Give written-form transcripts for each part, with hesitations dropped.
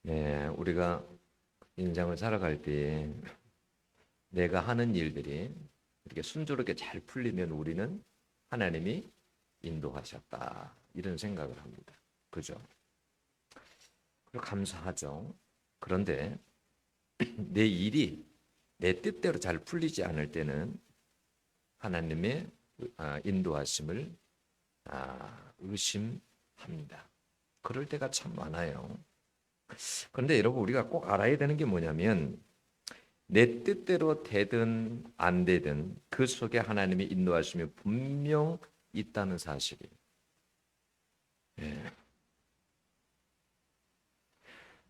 네, 우리가 인생을 살아갈 때 내가 하는 일들이 이렇게 순조롭게 잘 풀리면 우리는 하나님이 인도하셨다. 이런 생각을 합니다. 그죠? 그리고 감사하죠. 그런데 내 일이 내 뜻대로 잘 풀리지 않을 때는 하나님의 인도하심을 의심합니다. 그럴 때가 참 많아요. 그런데 여러분 우리가 꼭 알아야 되는 게 뭐냐면 내 뜻대로 되든 안 되든 그 속에 하나님의 인도하심이 분명 있다는 사실이에요. 예.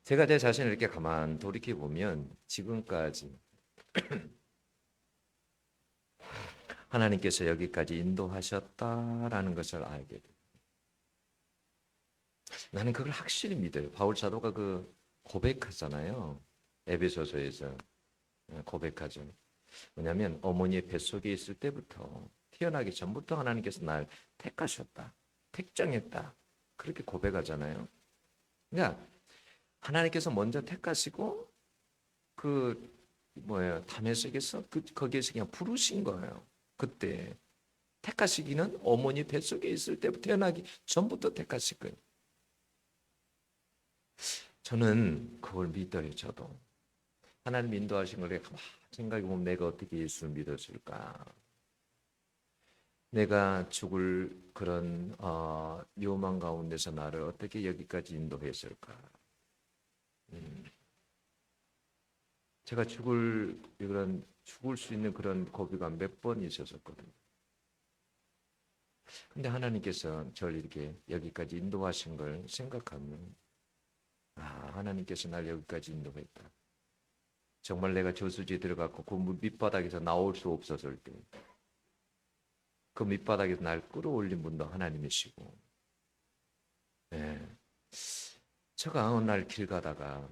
제가 제 자신을 이렇게 가만 돌이켜 보면 지금까지 하나님께서 여기까지 인도하셨다라는 것을 알게 돼요. 나는 그걸 확실히 믿어요. 바울 사도가 그 고백하잖아요. 에베소서에서 고백하죠. 뭐냐면 어머니의 뱃속에 있을 때부터 태어나기 전부터 하나님께서 날 택하셨다. 택정했다. 그렇게 고백하잖아요. 그러니까 하나님께서 먼저 택하시고 그 뭐예요? 다메섹에서 거기에서 그냥 부르신 거예요. 그때 택하시기는 어머니 뱃속에 있을 때부터 태어나기 전부터 택하실 거예요. 저는 그걸 믿어요. 저도 하나님 인도하신 걸 내가 생각해 보면 내가 어떻게 예수를 믿었을까? 내가 죽을 그런 위험한 가운데서 나를 어떻게 여기까지 인도했을까? 음, 제가 죽을 수 있는 그런 고비가 몇 번 있었거든요. 근데 하나님께서 저를 이렇게 여기까지 인도하신 걸 생각하면 하나님께서 날 여기까지 인도했다. 정말 내가 저수지에 들어갔고 그 밑바닥에서 나올 수 없었을 때 그 밑바닥에서 날 끌어올린 분도 하나님이시고 예. 제가 어느 날 길 가다가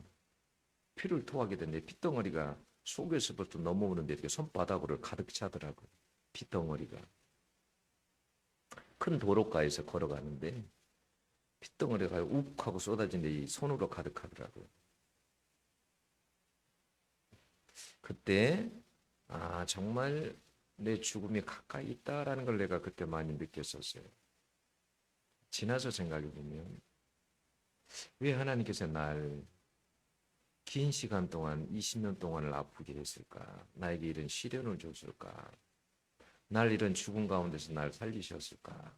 피를 토하게 됐는데 핏덩어리가 속에서부터 넘어오는데 이렇게 손바닥으로 가득 차더라고요. 핏덩어리가. 큰 도로가에서 걸어가는데 핏덩어리가 욱 하고 쏟아지는데 이 손으로 가득하더라고요. 그때 정말 내 죽음이 가까이 있다라는 걸 내가 그때 많이 느꼈었어요. 지나서 생각해 보면 왜 하나님께서 날 긴 시간 동안 20년 동안을 아프게 했을까? 나에게 이런 시련을 줬을까? 날 이런 죽음 가운데서 날 살리셨을까?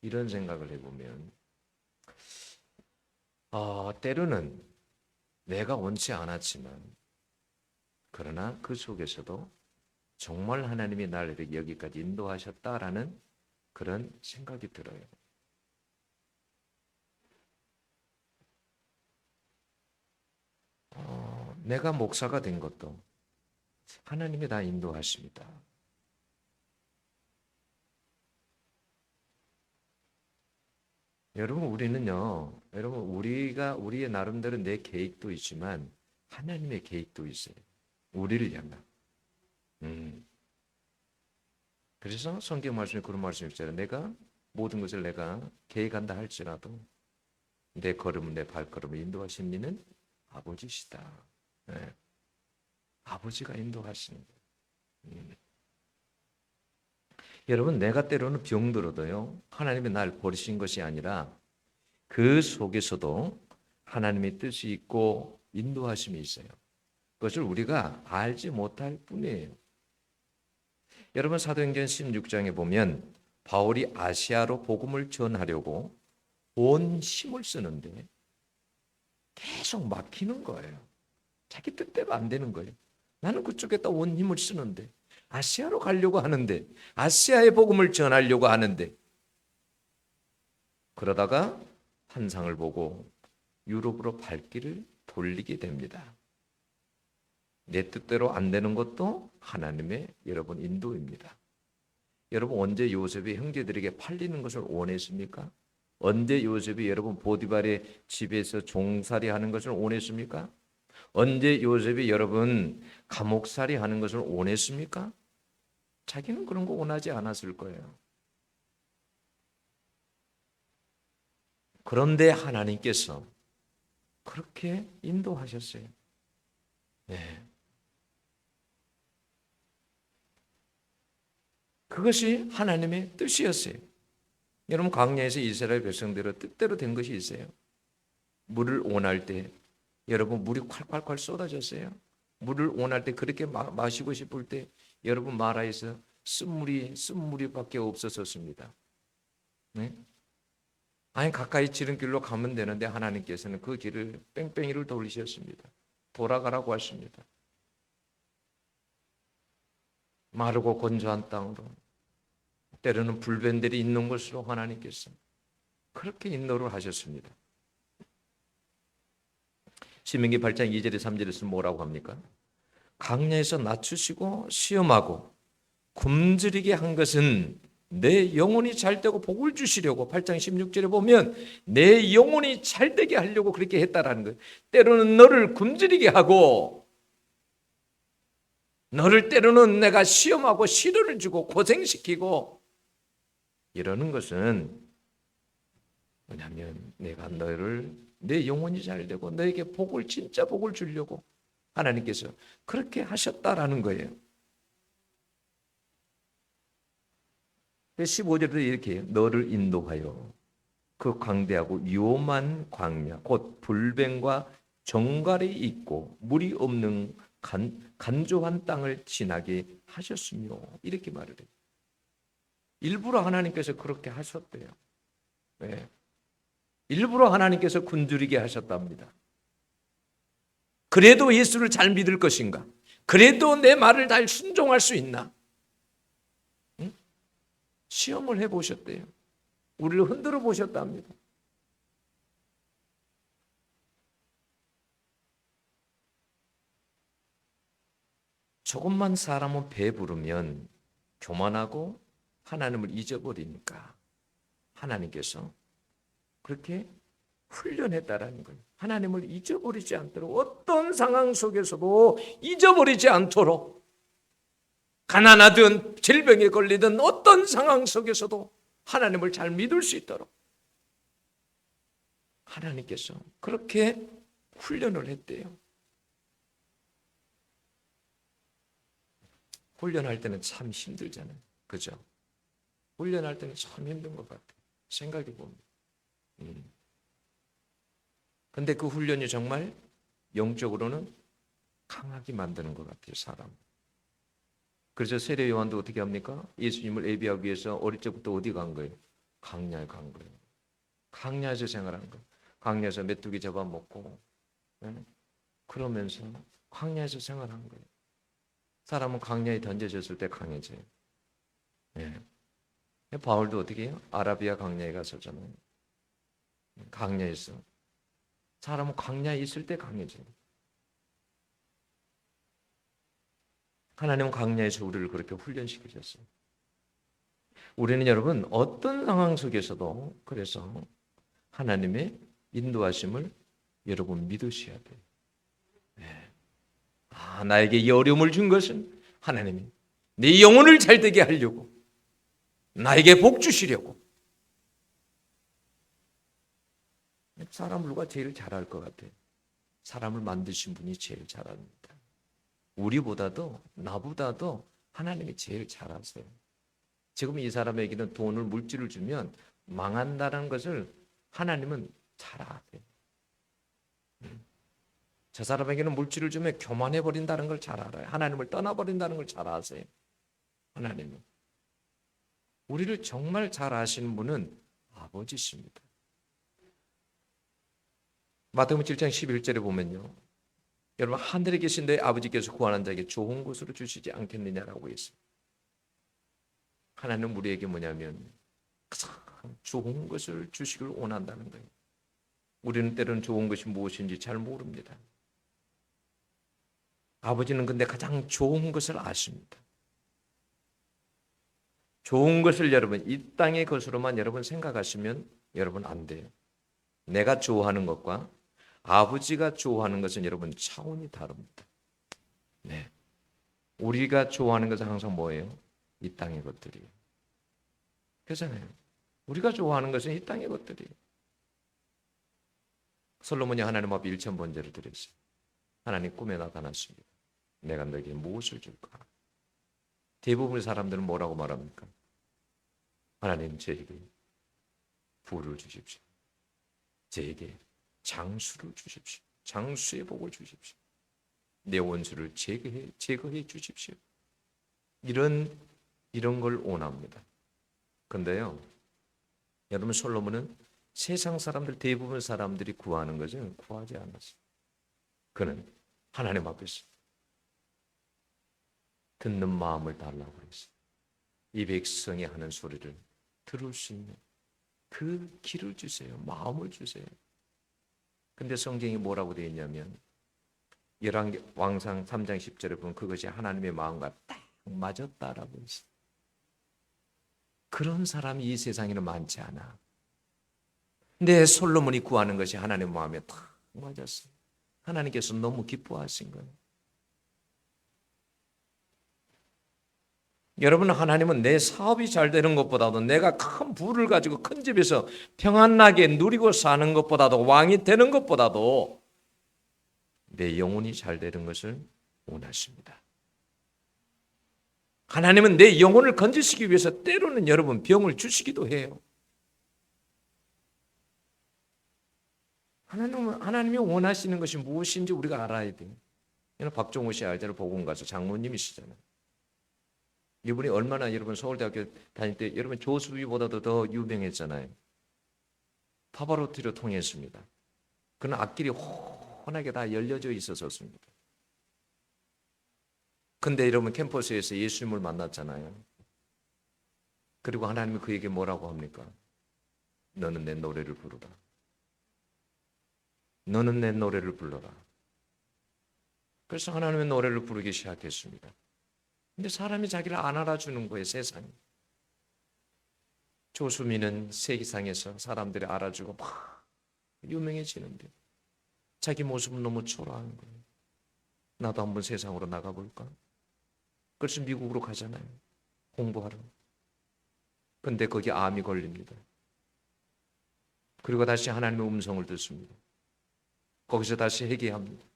이런 생각을 해보면 때로는 내가 원치 않았지만 그러나 그 속에서도 정말 하나님이 나를 여기까지 인도하셨다라는 그런 생각이 들어요. 내가 목사가 된 것도 하나님이 다 인도하십니다. 여러분 우리의 나름대로 내 계획도 있지만 하나님의 계획도 있어요. 우리를 향한. 음. 그래서 성경 말씀에 그런 말씀이 있잖아요. 내가 모든 것을 내가 계획한다 할지라도 내 걸음은 내 발걸음을 인도하신 이는 아버지시다. 네. 아버지가 인도하시는 거예요. 음. 여러분 내가 때로는 병들어도요. 하나님이 날 버리신 것이 아니라 그 속에서도 하나님의 뜻이 있고 인도하심이 있어요. 그것을 우리가 알지 못할 뿐이에요. 여러분 사도행전 16장에 보면 바울이 아시아로 복음을 전하려고 온 힘을 쓰는데 계속 막히는 거예요. 자기 뜻대로 안 되는 거예요. 나는 그쪽에다 온 힘을 쓰는데 아시아로 가려고 하는데 아시아의 복음을 전하려고 하는데 그러다가 환상을 보고 유럽으로 발길을 돌리게 됩니다. 내 뜻대로 안 되는 것도 하나님의 여러분 인도입니다. 여러분 언제 요셉이 형제들에게 팔리는 것을 원했습니까? 언제 요셉이 여러분 보디발의 집에서 종살이 하는 것을 원했습니까? 언제 요셉이 여러분 감옥살이 하는 것을 원했습니까? 자기는 그런 거 원하지 않았을 거예요. 그런데 하나님께서 그렇게 인도하셨어요. 네. 그것이 하나님의 뜻이었어요. 여러분, 광야에서 이스라엘 백성들의 뜻대로 된 것이 있어요. 물을 원할 때 여러분 물이 콸콸콸 쏟아졌어요. 물을 원할 때 그렇게 마시고 싶을 때 여러분 마라에서 쓴물이밖에 없었습니다. 네? 아니 가까이 지름길로 가면 되는데 하나님께서는 그 길을 뺑뺑이를 돌리셨습니다. 돌아가라고 하십니다. 마르고 건조한 땅으로, 때로는 불변들이 있는 곳으로 하나님께서 그렇게 인도를 하셨습니다. 신명기 8장 2절에 3절에서 뭐라고 합니까? 광야에서 낮추시고 시험하고 굶주리게 한 것은 내 영혼이 잘되고 복을 주시려고, 8장 16절에 보면 내 영혼이 잘되게 하려고 그렇게 했다라는 거예요. 때로는 너를 굶주리게 하고, 너를 때로는 내가 시험하고 시련을 주고 고생시키고, 이러는 것은 뭐냐면 내가 너를, 내 영혼이 잘되고 너에게 복을, 진짜 복을 주려고 하나님께서 그렇게 하셨다라는 거예요. 15절에도 이렇게 해요. 너를 인도하여 그 광대하고 위험한 광야 곧 불뱀과 정갈이 있고 물이 없는 간조한 땅을 지나게 하셨으며, 이렇게 말을 해요. 일부러 하나님께서 그렇게 하셨대요. 네. 일부러 하나님께서 굶주리게 하셨답니다. 그래도 예수를 잘 믿을 것인가? 그래도 내 말을 잘 순종할 수 있나? 응? 시험을 해보셨대요. 우리를 흔들어 보셨답니다. 조금만 사람은 배부르면 교만하고 하나님을 잊어버리니까 하나님께서 그렇게 훈련했다라는 거예요. 하나님을 잊어버리지 않도록, 어떤 상황 속에서도 잊어버리지 않도록, 가난하든 질병에 걸리든 어떤 상황 속에서도 하나님을 잘 믿을 수 있도록 하나님께서 그렇게 훈련을 했대요. 훈련할 때는 참 힘들잖아요. 그죠? 훈련할 때는 참 힘든 것 같아요. 생각해 보면. 근데 그 훈련이 정말 영적으로는 강하게 만드는 것 같아요, 사람. 그래서 세례 요한도 어떻게 합니까? 예수님을 예비하기 위해서 어릴 적부터 어디 간 거예요? 광야에 간 거예요. 광야에서 생활한 거예요. 광야에서 메뚜기 잡아먹고, 그러면서 광야에서 생활한 거예요. 사람은 광야에 던져졌을 때 강해져요. 네. 바울도 어떻게 해요? 아라비아 광야에 갔었잖아요. 광야에서. 사람은 광야에 있을 때 강해져요. 하나님은 광야에서 우리를 그렇게 훈련시키셨어요. 우리는 여러분 어떤 상황 속에서도 그래서 하나님의 인도하심을 여러분 믿으셔야 돼요. 네. 나에게 이 어려움을 준 것은 하나님이 내 영혼을 잘되게 하려고, 나에게 복 주시려고. 사람을 누가 제일 잘할 것 같아요? 사람을 만드신 분이 제일 잘합니다. 우리보다도, 나보다도 하나님이 제일 잘하세요. 지금 이 사람에게는 돈을, 물질을 주면 망한다는 것을 하나님은 잘 아세요. 저 사람에게는 물질을 주면 교만해버린다는 걸 잘 알아요. 하나님을 떠나버린다는 걸 잘 아세요. 하나님은. 우리를 정말 잘 아시는 분은 아버지십니다. 마태복음 7장 11절에 보면요, 여러분 하늘에 계신 내 아버지께서 구하는 자에게 좋은 것으로 주시지 않겠느냐라고 했어요. 하나님은 우리에게 뭐냐면 가장 좋은 것을 주시길 원한다는 거예요. 우리는 때로는 좋은 것이 무엇인지 잘 모릅니다. 아버지는 근데 가장 좋은 것을 아십니다. 좋은 것을 여러분 이 땅의 것으로만 여러분 생각하시면 여러분 안 돼요. 내가 좋아하는 것과 아버지가 좋아하는 것은 여러분 차원이 다릅니다. 네. 우리가 좋아하는 것은 항상 뭐예요? 이 땅의 것들이에요. 그렇잖아요. 우리가 좋아하는 것은 이 땅의 것들이에요. 솔로몬이 하나님 앞에 일천번제를 드렸어요. 하나님 꿈에 나타났습니다. 내가 너에게 무엇을 줄까? 대부분의 사람들은 뭐라고 말합니까? 하나님, 저에게 부를 주십시오. 저에게 장수를 주십시오. 장수의 복을 주십시오. 내 원수를 제거해 주십시오. 이런 걸 원합니다. 근데요, 여러분, 솔로몬은 세상 사람들, 대부분 사람들이 구하는 것을 구하지 않았어요. 그는 하나님 앞에서 듣는 마음을 달라고 했어요. 이 백성이 하는 소리를 들을 수 있는 그 길을 주세요. 마음을 주세요. 근데 성경이 뭐라고 되어 있냐면 열왕상 3장 10절에 보면 그것이 하나님의 마음과 딱 맞았다라고 했어요. 그런 사람이 이 세상에는 많지 않아. 근데 솔로몬이 구하는 것이 하나님의 마음에 딱 맞았어요. 하나님께서 너무 기뻐하신 거예요. 여러분, 하나님은 내 사업이 잘 되는 것보다도 내가 큰 부를 가지고 큰 집에서 평안하게 누리고 사는 것보다도 왕이 되는 것보다도 내 영혼이 잘 되는 것을 원하십니다. 하나님은 내 영혼을 건지시기 위해서 때로는 여러분 병을 주시기도 해요. 하나님이 원하시는 것이 무엇인지 우리가 알아야 돼요. 박종호 씨 알잖아요. 복음 가서 장로님이시잖아요. 이분이 얼마나 여러분 서울대학교 다닐 때 여러분 조수비보다도 더 유명했잖아요. 파바로티로 통했습니다. 그는 앞길이 훤하게 다 열려져 있었습니다. 근데 여러분 캠퍼스에서 예수님을 만났잖아요. 그리고 하나님이 그에게 뭐라고 합니까? 너는 내 노래를 부르라. 너는 내 노래를 불러라. 그래서 하나님의 노래를 부르기 시작했습니다. 근데 사람이 자기를 안 알아주는 거예요, 세상이. 조수미는 세상에서 사람들이 알아주고 막 유명해지는데 자기 모습은 너무 초라한 거예요. 나도 한번 세상으로 나가볼까? 그래서 미국으로 가잖아요. 공부하러. 근데 거기 암이 걸립니다. 그리고 다시 하나님의 음성을 듣습니다. 거기서 다시 회개합니다.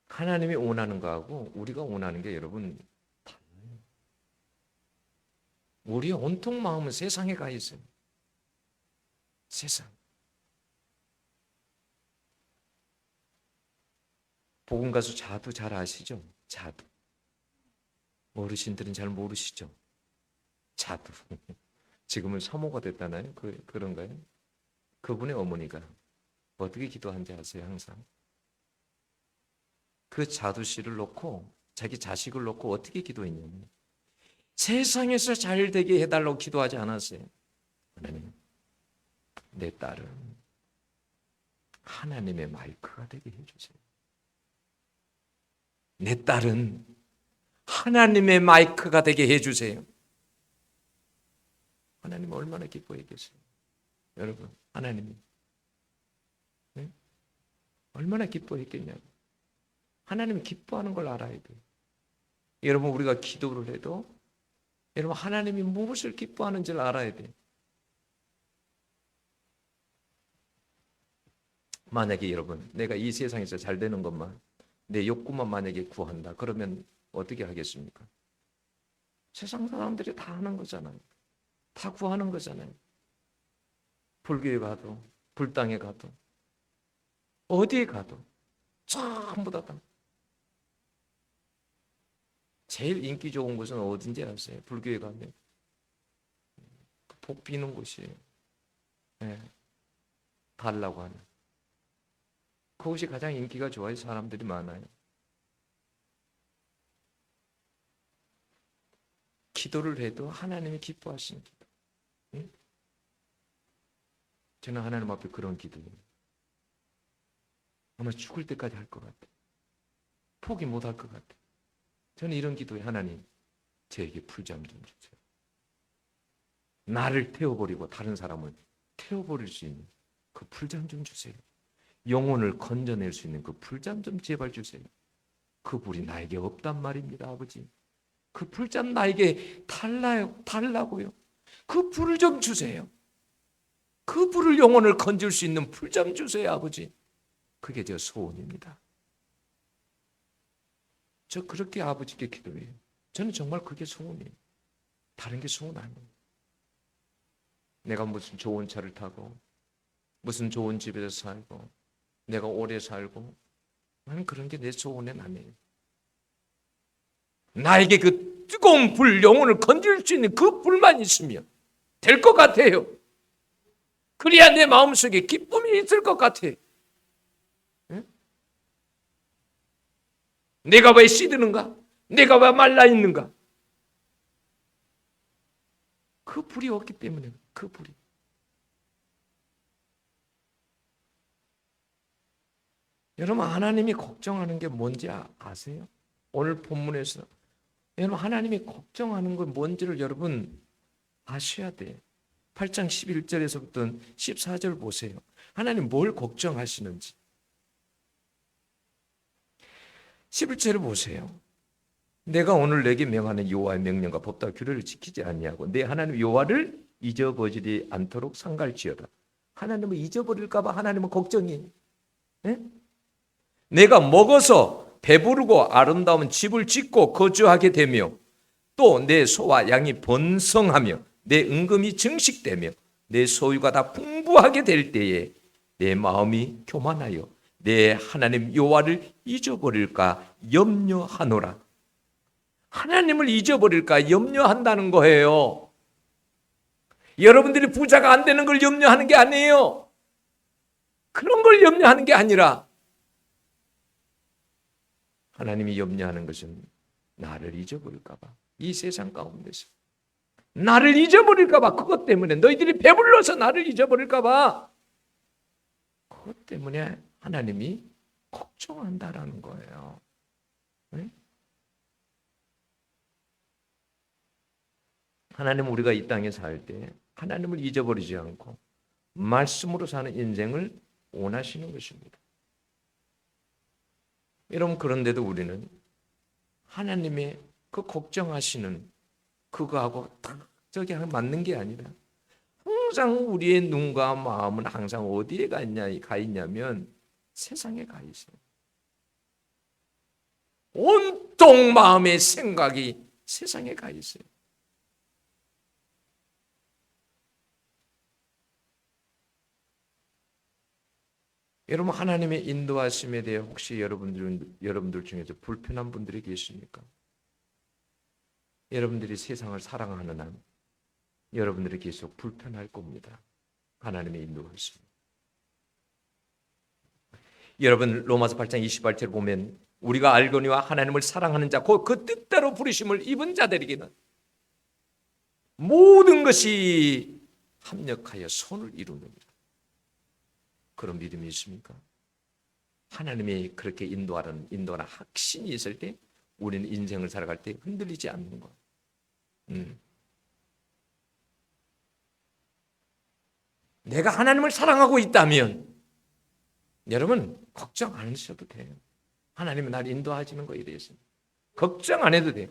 하나님이 원하는 거하고 우리가 원하는 게 여러분 달라요. 우리의 온통 마음은 세상에 가 있어요. 세상. 복음 가수 자두 잘 아시죠? 자두. 어르신들은 잘 모르시죠? 자두. 지금은 사모가 됐다나요? 그런가요? 그분의 어머니가 어떻게 기도한지 아세요? 항상 그 자두 씨를 놓고 자기 자식을 놓고 어떻게 기도했냐면 세상에서 잘 되게 해달라고 기도하지 않았어요. 하나님, 내 딸은 하나님의 마이크가 되게 해주세요. 내 딸은 하나님의 마이크가 되게 해주세요. 하나님 얼마나 기뻐했겠어요. 여러분, 하나님이 네? 얼마나 기뻐했겠냐고. 하나님 기뻐하는 걸 알아야 돼요. 여러분, 우리가 기도를 해도 여러분 하나님이 무엇을 기뻐하는지를 알아야 돼요. 만약에 여러분 내가 이 세상에서 잘 되는 것만 내 욕구만 만약에 구한다. 그러면 어떻게 하겠습니까? 세상 사람들이 다 하는 거잖아요. 다 구하는 거잖아요. 불교에 가도 불당에 가도 어디에 가도 전부 다 제일 인기 좋은 곳은 어딘지 아세요? 불교에 가면 복 비는 곳이에요. 네. 달라고 하는 그곳이 가장 인기가 좋아요. 사람들이 많아요. 기도를 해도 하나님이 기뻐하시는 기도. 응? 저는 하나님 앞에 그런 기도예요. 아마 죽을 때까지 할 것 같아요. 포기 못 할 것 같아요. 저는 이런 기도에 하나님 저에게 풀잠 좀 주세요. 나를 태워버리고 다른 사람을 태워버릴 수 있는 그 풀잠 좀 주세요. 영혼을 건져낼 수 있는 그 풀잠 좀 제발 주세요. 그 불이 나에게 없단 말입니다, 아버지. 그 풀잠 나에게 달라고요. 그 불을 좀 주세요. 그 불을 영혼을 건질 수 있는 불 좀 주세요, 아버지. 그게 저 소원입니다. 저 그렇게 아버지께 기도해요. 저는 정말 그게 소원이에요. 다른 게 소원 아니에요. 내가 무슨 좋은 차를 타고 무슨 좋은 집에서 살고 내가 오래 살고 나는 그런 게 내 소원은 아니에요. 나에게 그 뜨거운 불, 영혼을 건질 수 있는 그 불만 있으면 될 것 같아요. 그래야 내 마음속에 기쁨이 있을 것 같아요. 응? 내가 왜 시드는가? 내가 왜 말라 있는가? 그 불이 없기 때문에 그 불이. 여러분 하나님이 걱정하는 게 뭔지 아세요? 오늘 본문에서 여러분 하나님이 걱정하는 건 뭔지를 여러분 아셔야 돼요. 8장 11절에서부터 14절 보세요. 하나님 뭘 걱정하시는지. 11절을 보세요. 내가 오늘 내게 명하는 여호와의 명령과 법도와 규례를 지키지 아니하고 내 하나님 여호와를 잊어버리지 않도록 삼갈지어다. 하나님을 잊어버릴까 봐 하나님은 걱정이에요. 네? 내가 먹어서 배부르고 아름다운 집을 짓고 거주하게 되며 또 내 소와 양이 번성하며 내 은금이 증식되며 내 소유가 다 풍부하게 될 때에 내 마음이 교만하여 내 하나님 여호와를 잊어버릴까 염려하노라. 하나님을 잊어버릴까 염려한다는 거예요. 여러분들이 부자가 안 되는 걸 염려하는 게 아니에요. 그런 걸 염려하는 게 아니라 하나님이 염려하는 것은 나를 잊어버릴까 봐. 이 세상 가운데서 나를 잊어버릴까 봐. 그것 때문에 너희들이 배불러서 나를 잊어버릴까 봐. 그것 때문에 하나님이 걱정한다라는 거예요. 네? 하나님은 우리가 이 땅에 살 때 하나님을 잊어버리지 않고 말씀으로 사는 인생을 원하시는 것입니다. 여러분 그런데도 우리는 하나님의 그 걱정하시는 그거하고 딱 저기 맞는 게 아니라 항상 우리의 눈과 마음은 항상 어디에 가 있냐면 세상에 가 있어요. 온통 마음의 생각이 세상에 가 있어요. 여러분 하나님의 인도하심에 대해 혹시 여러분들 중에서 불편한 분들이 계십니까? 여러분들이 세상을 사랑하는 한 여러분들이 계속 불편할 겁니다. 하나님의 인도하심. 여러분 로마서 8장 28절 보면 우리가 알거니와 하나님을 사랑하는 자 곧 그 뜻대로 부르심을 입은 자들에게는 모든 것이 합력하여 선을 이루느니라. 그런 믿음이 있습니까? 하나님이 그렇게 인도하는 확신이 있을 때 우리는 인생을 살아갈 때 흔들리지 않는 것. 내가 하나님을 사랑하고 있다면 여러분 걱정 안 하셔도 돼요. 하나님은 나를 인도하시는 거에 대해서 걱정 안 해도 돼요.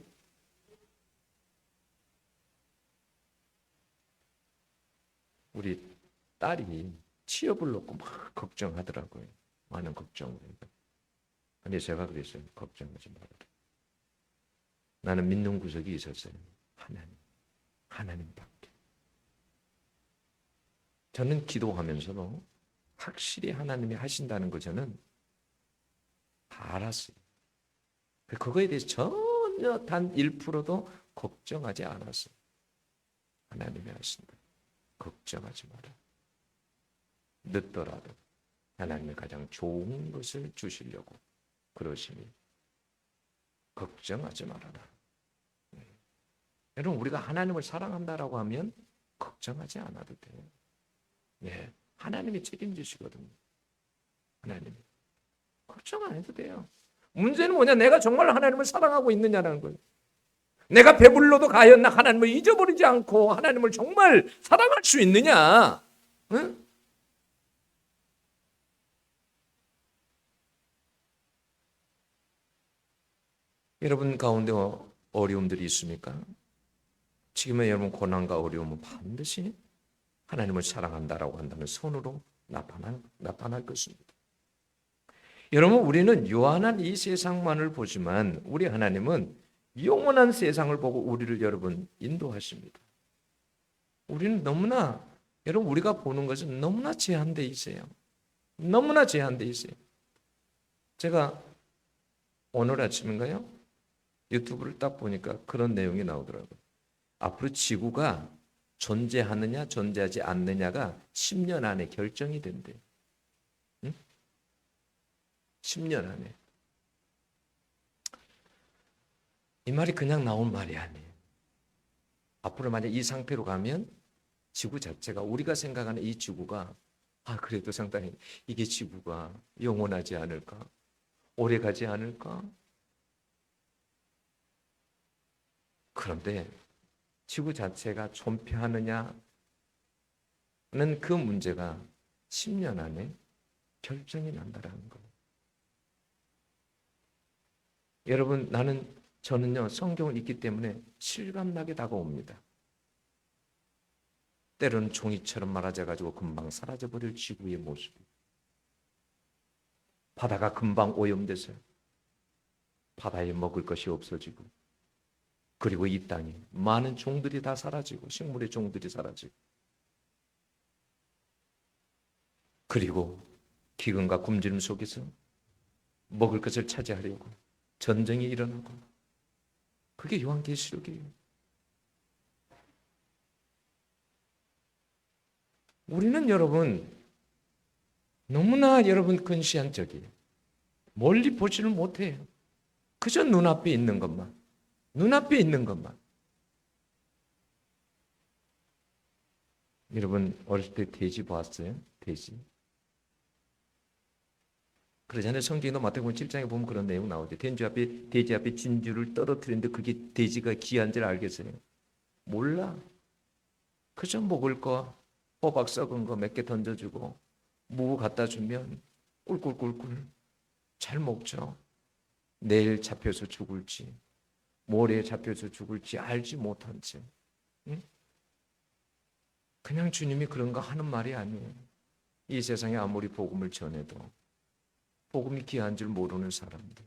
우리 딸이 취업을 놓고 막 걱정하더라고요. 많은 걱정을. 근데 제가 그랬어요. 걱정하지 말아라. 나는 믿는 구석이 있었어요. 하나님밖에. 저는 기도하면서도 확실히 하나님이 하신다는 걸 저는 다 알았어요. 그거에 대해서 전혀 단 1%도 걱정하지 않았어요. 하나님이 하신다. 걱정하지 마라. 늦더라도 하나님이 가장 좋은 것을 주시려고 그러시니 걱정하지 말아라. 여러분 우리가 하나님을 사랑한다라고 하면 걱정하지 않아도 돼요. 네, 하나님이 책임지시거든요. 하나님이 걱정 안 해도 돼요. 문제는 뭐냐? 내가 정말 하나님을 사랑하고 있느냐라는 거예요. 내가 배불러도 가였나 하나님을 잊어버리지 않고 하나님을 정말 사랑할 수 있느냐? 응? 여러분 가운데 어려움들이 있습니까? 지금의 여러분 고난과 어려움은 반드시 하나님을 사랑한다라고 한다는 선으로 나타날 것입니다. 여러분, 우리는 요한한 이 세상만을 보지만 우리 하나님은 영원한 세상을 보고 우리를 여러분 인도하십니다. 우리는 너무나 여러분 우리가 보는 것은 너무나 제한되어 있어요. 너무나 제한되어 있어요. 제가 오늘 아침인가요? 유튜브를 딱 보니까 그런 내용이 나오더라고요. 앞으로 지구가 존재하느냐 존재하지 않느냐가 10년 안에 결정이 된대요. 응? 10년 안에. 이 말이 그냥 나온 말이 아니에요. 앞으로 만약 이 상태로 가면 지구 자체가 우리가 생각하는 이 지구가 그래도 상당히 이게 지구가 영원하지 않을까? 오래 가지 않을까? 그런데 지구 자체가 존폐하느냐는 그 문제가 10년 안에 결정이 난다라는 거예요. 여러분, 저는요 성경을 읽기 때문에 실감나게 다가옵니다. 때로는 종이처럼 말아져가지고 금방 사라져버릴 지구의 모습, 바다가 금방 오염돼서 바다에 먹을 것이 없어지고, 그리고 이 땅에 많은 종들이 다 사라지고 식물의 종들이 사라지고, 그리고 기근과 굶주림 속에서 먹을 것을 차지하려고 전쟁이 일어나고, 그게 요한계시록이에요. 우리는 여러분 너무나 여러분 근시안적이에요. 멀리 보지를 못해요. 그저 눈앞에 있는 것만, 눈앞에 있는 것만. 여러분 어렸을 때 돼지 보았어요? 돼지. 그러잖아요. 성경에도 마태복음 7장에 보면 그런 내용 나오죠. 돼지 앞에 진주를 떨어뜨리는데 그게 돼지가 귀한 줄 알겠어요? 몰라. 그저 먹을 거 호박 썩은 거 몇 개 던져주고 무 갖다 주면 꿀꿀꿀꿀 잘 먹죠. 내일 잡혀서 죽을지 모레 잡혀서 죽을지 알지 못한 채, 응? 그냥 주님이 그런 거 하는 말이 아니에요. 이 세상에 아무리 복음을 전해도 복음이 귀한 줄 모르는 사람들,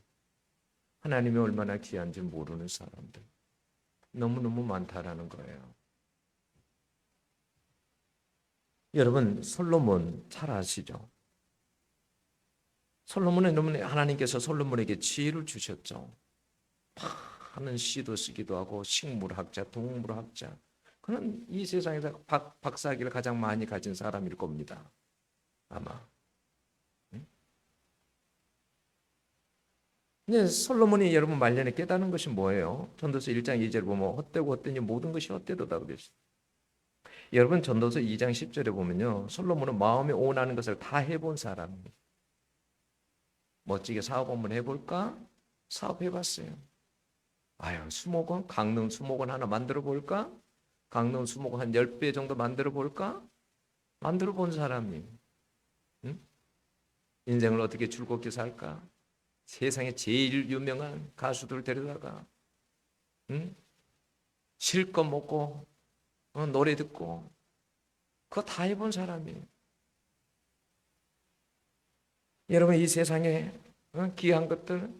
하나님이 얼마나 귀한 줄 모르는 사람들 너무너무 많다라는 거예요. 여러분 솔로몬 잘 아시죠? 솔로몬은 여러분 하나님께서 솔로몬에게 지혜를 주셨죠. 많은 시도 쓰기도 하고 식물학자, 동물학자, 그는 이 세상에서 박사학위를 가장 많이 가진 사람일 겁니다. 아마. 근데 솔로몬이 여러분 말년에 깨닫는 것이 뭐예요? 전도서 1장 2절 보면 헛되고 헛되니 모든 것이 헛되도다 그랬어요. 여러분 전도서 2장 10절에 보면요, 솔로몬은 마음에 원하는 것을 다 해본 사람입니다. 멋지게 사업 한번 해볼까? 사업해봤어요. 수목원, 강릉 수목원 하나 만들어 볼까? 강릉 수목원 한 10배 정도 만들어 볼까? 만들어 본 사람이, 응? 인생을 어떻게 즐겁게 살까? 세상에 제일 유명한 가수들 데려다가, 응? 실컷 먹고 노래 듣고 그거 다 해본 사람이에요. 여러분 이 세상에 귀한 것들,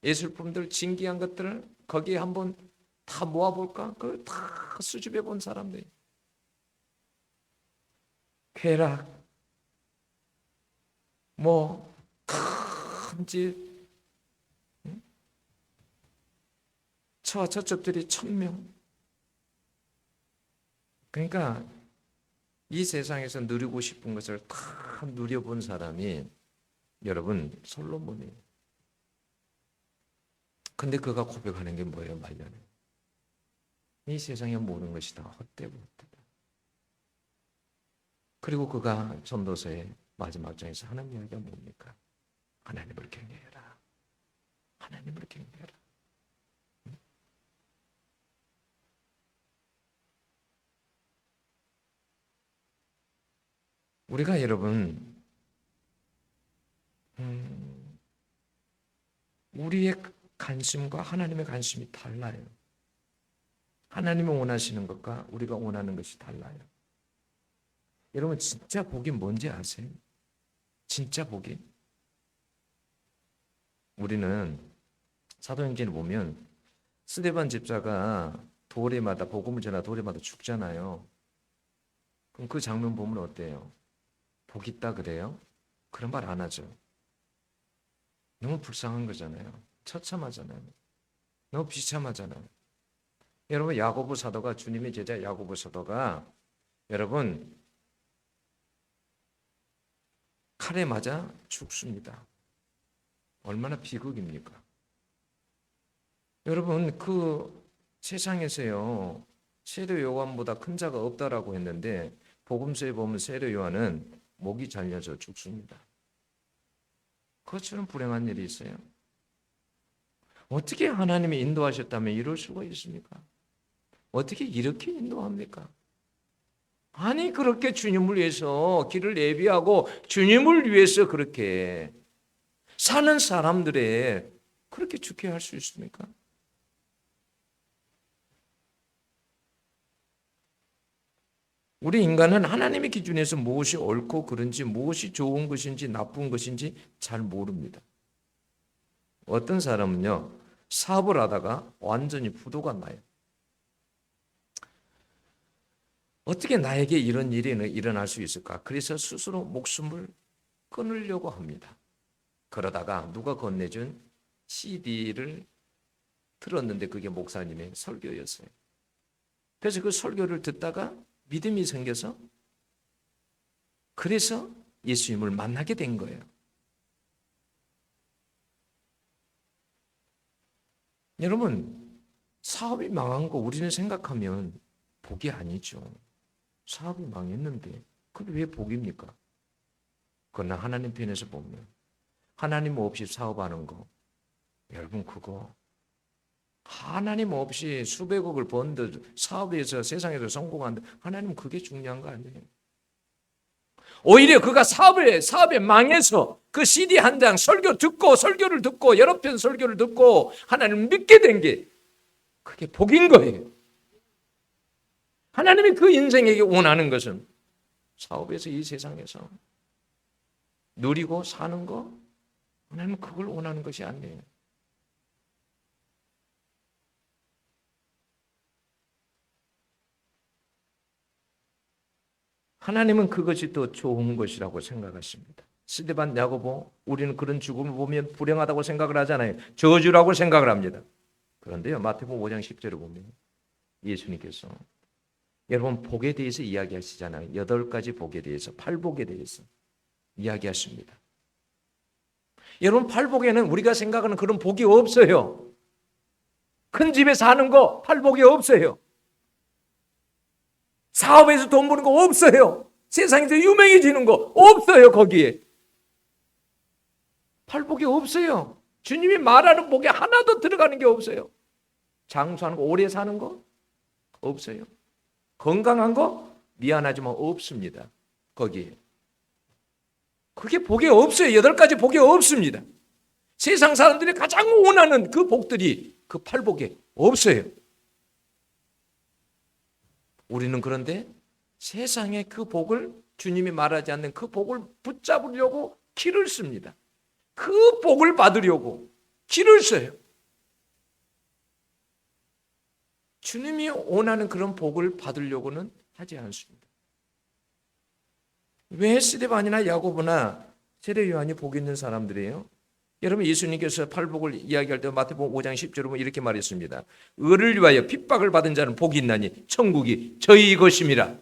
예술품들, 진귀한 것들을 거기에 한번 다 모아볼까? 그걸 다 수집해 본 사람들. 쾌락, 큰 집, 저쪽들이 1000명. 그러니까 이 세상에서 누리고 싶은 것을 다 누려본 사람이 여러분 솔로몬이에요. 근데 그가 고백하는 게 뭐예요? 말년에 이 세상의 모든 것이 다 헛되고 헛되다. 그리고 그가 전도서의 마지막 장에서 하는 이야기가 뭡니까? 하나님을 경외해라. 하나님을 경외해라. 우리가 여러분 우리의 관심과 하나님의 관심이 달라요. 하나님이 원하시는 것과 우리가 원하는 것이 달라요. 여러분 진짜 복이 뭔지 아세요? 진짜 복이. 우리는 사도행전을 보면 스데반 집사가 도래마다 복음을 전하 도래마다 죽잖아요. 그럼 그 장면 보면 어때요? 복 있다 그래요? 그런 말 안 하죠. 너무 불쌍한 거잖아요. 처참하잖아요. 너무 비참하잖아요. 여러분 야고보 사도가 주님의 제자 야고보 사도가 여러분 칼에 맞아 죽습니다. 얼마나 비극입니까? 여러분 그 세상에서요 세례 요한보다 큰 자가 없다라고 했는데 복음서에 보면 세례 요한은 목이 잘려서 죽습니다. 그것처럼 불행한 일이 있어요. 어떻게 하나님이 인도하셨다면 이럴 수가 있습니까? 어떻게 이렇게 인도합니까? 아니 그렇게 주님을 위해서 길을 예비하고 주님을 위해서 그렇게 사는 사람들의 그렇게 죽게 할 수 있습니까? 우리 인간은 하나님의 기준에서 무엇이 옳고 그른지 무엇이 좋은 것인지 나쁜 것인지 잘 모릅니다. 어떤 사람은요 사업을 하다가 완전히 부도가 나요. 어떻게 나에게 이런 일이 일어날 수 있을까? 그래서 스스로 목숨을 끊으려고 합니다. 그러다가 누가 건네준 CD를 들었는데 그게 목사님의 설교였어요. 그래서 그 설교를 듣다가 믿음이 생겨서 그래서 예수님을 만나게 된 거예요. 여러분 사업이 망한 거 우리는 생각하면 복이 아니죠. 사업이 망했는데 그게 왜 복입니까? 그러나 하나님 편에서 보면 하나님 없이 사업하는 거 여러분 그거 하나님 없이 수백억을 번들 사업에서 세상에서 성공한다 하나님 그게 중요한 거 아니에요. 오히려 그가 사업에 망해서 그 CD 한 장 설교를 듣고 여러 편 설교를 듣고 하나님을 믿게 된 게 그게 복인 거예요. 하나님이 그 인생에게 원하는 것은 사업에서 이 세상에서 누리고 사는 거 하나님은 그걸 원하는 것이 아니에요. 하나님은 그것이 더 좋은 것이라고 생각하십니다. 스데반 야고보 우리는 그런 죽음을 보면 불행하다고 생각을 하잖아요. 저주라고 생각을 합니다. 그런데요 마태복음 5장 10절을 보면 예수님께서 여러분 복에 대해서 이야기하시잖아요. 8가지 복에 대해서 8복에 대해서 이야기하십니다. 여러분 8복에는 우리가 생각하는 그런 복이 없어요. 큰 집에 사는 거 8복이 없어요. 사업에서 돈 버는 거 없어요. 세상에서 유명해지는 거 없어요. 거기에 8복이 없어요. 주님이 말하는 복에 하나도 들어가는 게 없어요. 장수하는 거 오래 사는 거 없어요. 건강한 거 미안하지만 없습니다. 거기에 그게 복이 없어요. 8가지 복이 없습니다. 세상 사람들이 가장 원하는 그 복들이 그 8복에 없어요. 우리는 그런데 세상의 그 복을 주님이 말하지 않는 그 복을 붙잡으려고 길을 씁니다. 그 복을 받으려고 길을 써요. 주님이 원하는 그런 복을 받으려고는 하지 않습니다. 왜 스데반이나 야고보나 세례 요한이 복 있는 사람들이에요? 여러분 예수님께서 팔복을 이야기할 때 마태복음 5장 10절에 보면 이렇게 말했습니다. 의를 위하여 핍박을 받은 자는 복이 있나니 천국이 저희 것임이라.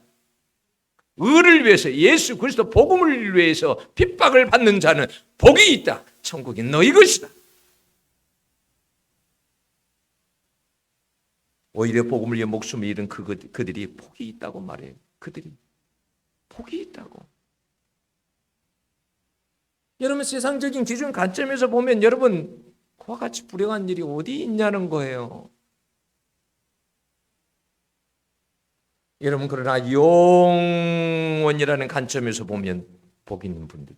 의를 위해서 예수 그리스도 복음을 위해서 핍박을 받는 자는 복이 있다. 천국이 너희 것이다. 오히려 복음을 위해 목숨을 잃은 그들이 복이 있다고 말해요. 그들이 복이 있다고. 여러분 세상적인 기준 관점에서 보면 여러분 그와 같이 불행한 일이 어디 있냐는 거예요. 여러분 그러나 영원이라는 관점에서 보면 복 있는 분들이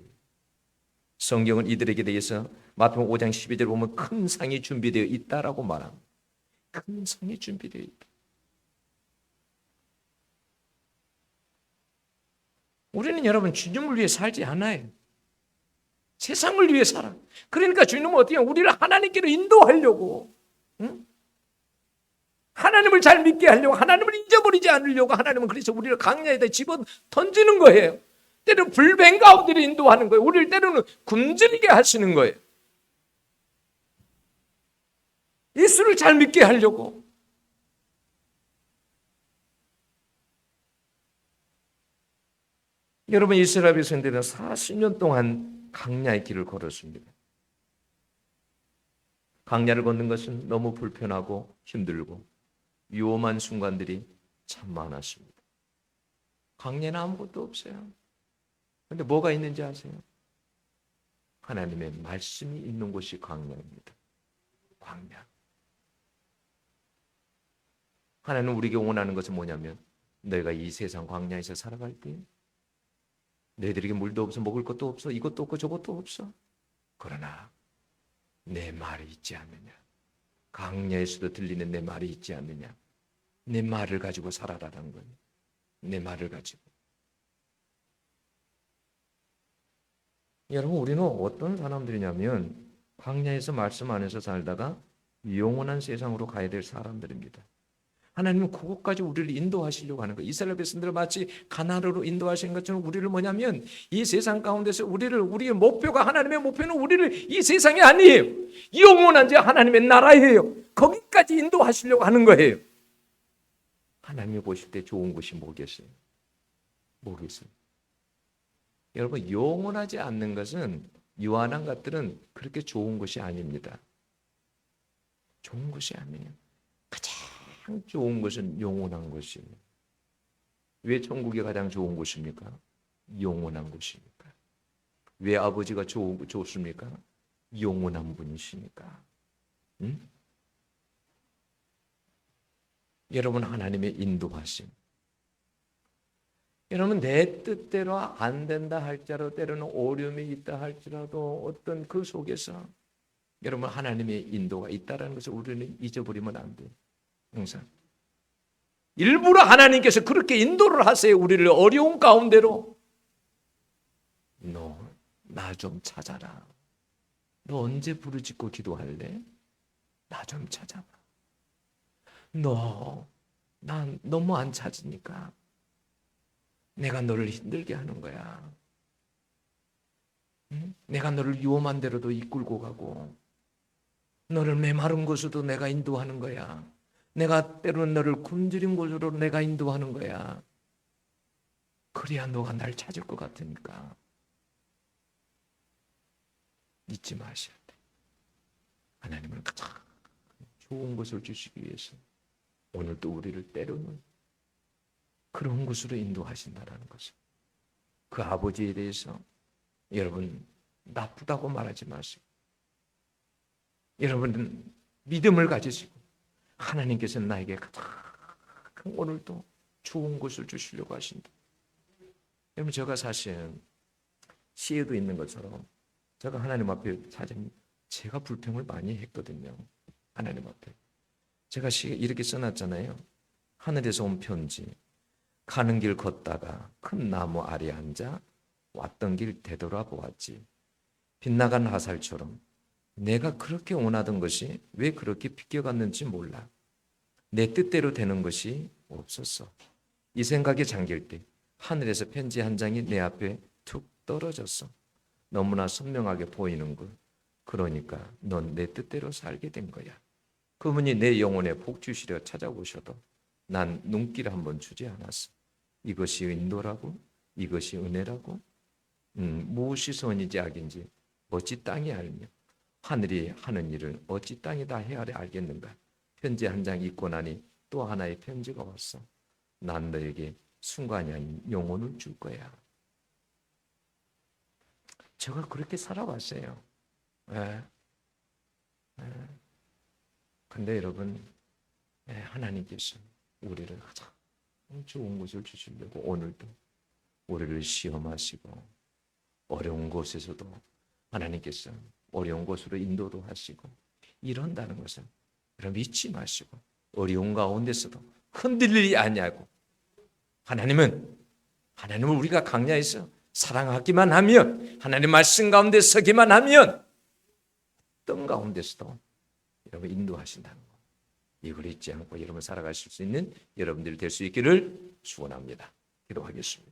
성경은 이들에게 대해서 마태복음 5장 12절 보면 큰 상이 준비되어 있다라고 말합니다. 큰 상이 준비되어 있다. 우리는 여러분 주님을 위해 살지 않아요. 세상을 위해 살아. 그러니까 주님은 어떻게 우리를 하나님께로 인도하려고, 응? 하나님을 잘 믿게 하려고, 하나님을 잊어버리지 않으려고 하나님은 그래서 우리를 강야에다 집어 던지는 거예요. 때로는 불뱀 가운데로 인도하는 거예요. 우리를 때로는 굶주리게 하시는 거예요. 예수를 잘 믿게 하려고. 여러분, 이스라엘 백성들은 40년 동안 강야의 길을 걸었습니다. 강야를 걷는 것은 너무 불편하고 힘들고 위험한 순간들이 참 많았습니다. 강야는 아무것도 없어요. 그런데 뭐가 있는지 아세요? 하나님의 말씀이 있는 곳이 광야입니다. 광야. 하나님은 우리에게 원하는 것은 뭐냐면 너희가 이 세상 광야에서 살아갈 때 너희들에게 물도 없어, 먹을 것도 없어, 이것도 없고 저것도 없어. 그러나 내 말이 있지 않느냐. 광야에서도 들리는 내 말이 있지 않느냐. 내 말을 가지고 살아라라는 거예요. 내 말을 가지고. 여러분, 우리는 어떤 사람들이냐면 광야에서 말씀 안에서 살다가 영원한 세상으로 가야 될 사람들입니다. 하나님은 그것까지 우리를 인도하시려고 하는 거예요. 이스라엘 백성들을 마치 가나안으로 인도하신 것처럼 우리를 뭐냐면 이 세상 가운데서 우리의 목표가, 하나님의 목표는 우리를 이 세상이 아니에요. 영원한 제 하나님의 나라예요. 거기까지 인도하시려고 하는 거예요. 하나님이 보실 때 좋은 것이 뭐겠어요? 뭐겠어요? 여러분, 영원하지 않는 것은, 유한한 것들은 그렇게 좋은 것이 아닙니다. 좋은 것이 아니에요. 가장 좋은 것은 영원한 것이에요. 왜 천국이 가장 좋은 곳입니까? 영원한 곳이니까. 왜 아버지가 좋습니까? 영원한 분이시니까. 응? 여러분, 하나님의 인도하심. 여러분, 내 뜻대로 안 된다 할지라도, 때로는 어려움이 있다 할지라도 어떤 그 속에서 여러분 하나님의 인도가 있다는 것을 우리는 잊어버리면 안 돼요. 항상 일부러 하나님께서 그렇게 인도를 하세요. 우리를 어려운 가운데로. 너 나 좀 찾아라. 너 언제 부르짖고 기도할래? 나 좀 찾아봐. 난 너무 안 찾으니까 내가 너를 힘들게 하는 거야. 응? 내가 너를 위험한 데로도 이끌고 가고 너를 메마른 곳으로도 내가 인도하는 거야. 내가 때로는 너를 굶주린 곳으로 내가 인도하는 거야. 그래야 너가 날 찾을 것 같으니까. 잊지 마셔야 돼. 하나님은 가장 좋은 것을 주시기 위해서 오늘도 우리를 때로는 그런 곳으로 인도하신다는 것을. 그 아버지에 대해서 여러분 나쁘다고 말하지 마시고, 여러분은 믿음을 가지시고 하나님께서는 나에게 가장 오늘도 좋은 것을 주시려고 하신다. 여러분, 제가 사실 시에도 있는 것처럼 제가 하나님 앞에 제가 불평을 많이 했거든요. 하나님 앞에. 제가 시에 이렇게 써놨잖아요. 하늘에서 온 편지. 가는 길 걷다가 큰 나무 아래 앉아 왔던 길 되돌아보았지. 빗나간 화살처럼 내가 그렇게 원하던 것이 왜 그렇게 비껴갔는지 몰라. 내 뜻대로 되는 것이 없었어. 이 생각에 잠길 때 하늘에서 편지 한 장이 내 앞에 툭 떨어졌어. 너무나 선명하게 보이는 걸. 그러니까 넌 내 뜻대로 살게 된 거야. 그분이 내 영혼에 복 주시려 찾아오셔도 난 눈길 한번 주지 않았어. 이것이 인도라고, 이것이 은혜라고, 무엇이 선인지 악인지 어찌 땅이 알며 하늘이 하는 일을 어찌 땅이 다 헤아려 알겠는가. 편지 한 장 읽고 나니 또 하나의 편지가 왔어. 난 너에게 순간이 아닌 영혼을 줄 거야. 제가 그렇게 살아왔어요. 근데 여러분, 하나님께서 우리를 가장 좋은 것을 주시려고 오늘도 우리를 시험하시고 어려운 곳에서도 하나님께서 어려운 곳으로 인도도 하시고 이런다는 것을 여러분 잊지 마시고, 어려운 가운데서도 흔들리지 아니하고 하나님은 하나님을 우리가 강야에서 사랑하기만 하면, 하나님 말씀 가운데 서기만 하면 어떤 가운데서도 여러분 인도하신다는 거. 이걸 잊지 않고 여러분 살아가실 수 있는 여러분들이 될 수 있기를 축원합니다. 기도하겠습니다.